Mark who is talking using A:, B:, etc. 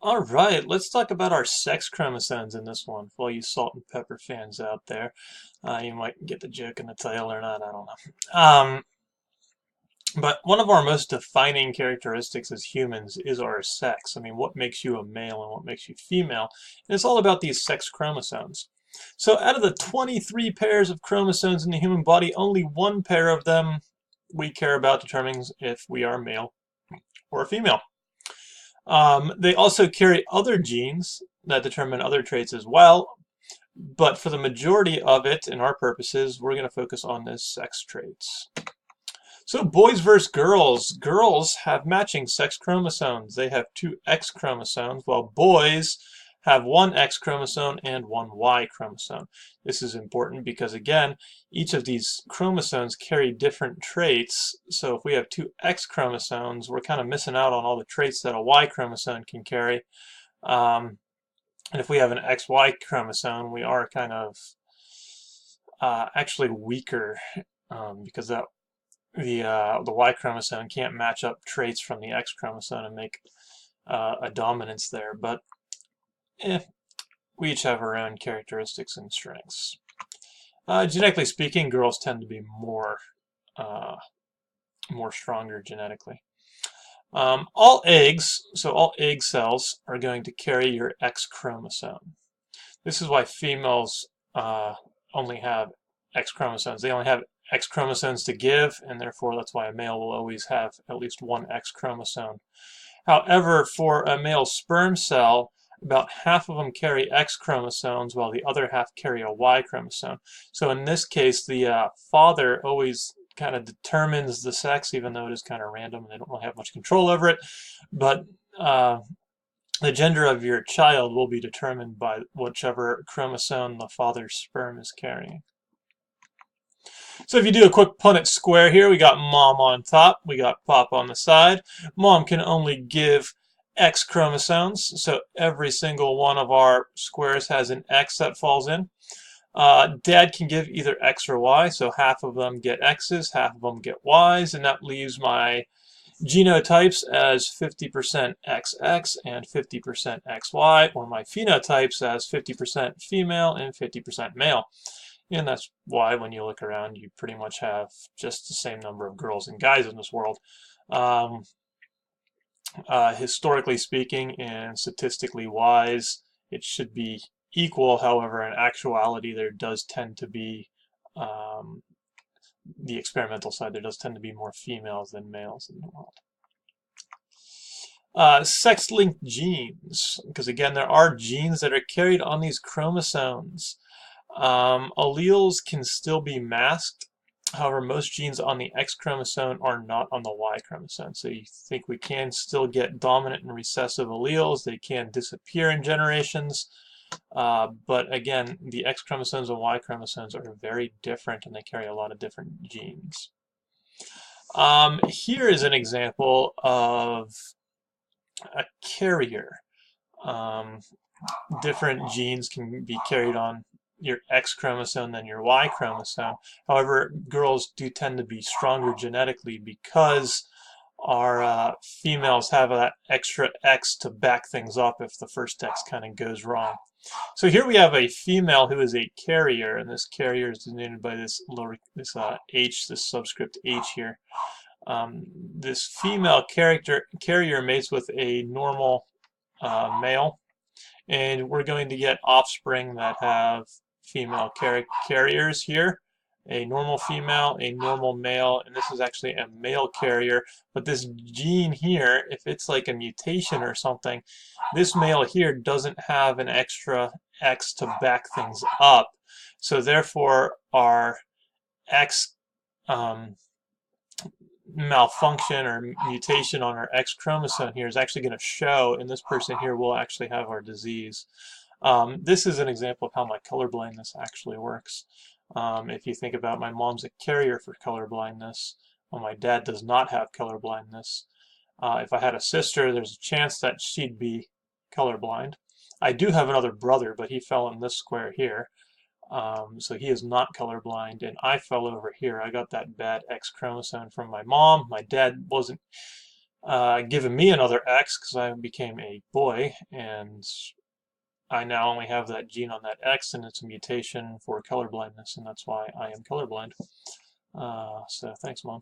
A: All right, let's talk about our sex chromosomes in this one. For all you salt and pepper fans out there, you might get the joke in the title or not, I don't know. But one of our most defining characteristics as humans is our sex. I mean, what makes you a male and what makes you female? And it's all about these sex chromosomes. So out of the 23 pairs of chromosomes in the human body, only one pair of them we care about determines if we are male or female. They also carry other genes that determine other traits as well, but for the majority of it, in our purposes, we're going to focus on the sex traits. So boys versus girls. Girls have matching sex chromosomes. They have two X chromosomes, while boys have one X chromosome and one Y chromosome. This is important because, again, each of these chromosomes carry different traits. So if we have two X chromosomes, we're kind of missing out on all the traits that a Y chromosome can carry. And if we have an XY chromosome, we are kind of actually weaker because the Y chromosome can't match up traits from the X chromosome and make a dominance there. But we each have our own characteristics and strengths. Genetically speaking, girls tend to be uh, more stronger genetically. All eggs, so all egg cells, are going to carry your X chromosome. This is why females only have X chromosomes. They only have X chromosomes to give, and therefore that's why a male will always have at least one X chromosome. However, for a male sperm cell, about half of them carry X chromosomes, while the other half carry a Y chromosome. So in this case, the father always kind of determines the sex, even though it is kind of random and they don't really have much control over it. But the gender of your child will be determined by whichever chromosome the father's sperm is carrying. So if you do a quick Punnett square here, we got mom on top, we got pop on the side. Mom can only give X chromosomes, so every single one of our squares has an X that falls in. Dad can give either X or Y, so half of them get X's, half of them get Y's, and that leaves my genotypes as 50% XX and 50% XY, or my phenotypes as 50% female and 50% male. And that's why when you look around, you pretty much have just the same number of girls and guys in this world. Um, Historically speaking and statistically wise, it should be equal. However, in actuality, there does tend to be the experimental side, there does tend to be more females than males in the world. Sex-linked genes, because again, there are genes that are carried on these chromosomes. Alleles can still be masked. However, most genes on the X chromosome are not on the Y chromosome. So you think we can still get dominant and recessive alleles. They can disappear in generations. But again, the X chromosomes and Y chromosomes are very different and they carry a lot of different genes. Here is an example of a carrier. Um, Different genes can be carried on your X chromosome than your Y chromosome. However, girls do tend to be stronger genetically because our females have that extra X to back things up if the first X kind of goes wrong. So here we have a female who is a carrier, and this carrier is denoted by this H, this subscript H here. This female carrier mates with a normal male, and we're going to get offspring that have female carriers here, a normal female, a normal male, and this is actually a male carrier. But this gene here, if it's like a mutation or something, this male here doesn't have an extra X to back things up. So therefore, our X malfunction or mutation on our X chromosome here is actually going to show, and this person here will actually have our disease. This is an example of how my color blindness actually works. If you think about, my mom's a carrier for color blindness, while my dad does not have color blindness. If I had a sister, there's a chance that she'd be colorblind. I do have another brother, but he fell in this square here. So he is not colorblind, and I fell over here. I got that bad X chromosome from my mom. My dad wasn't giving me another X because I became a boy, and I now only have that gene on that X, and it's a mutation for color blindness, and that's why I am colorblind. So thanks, Mom.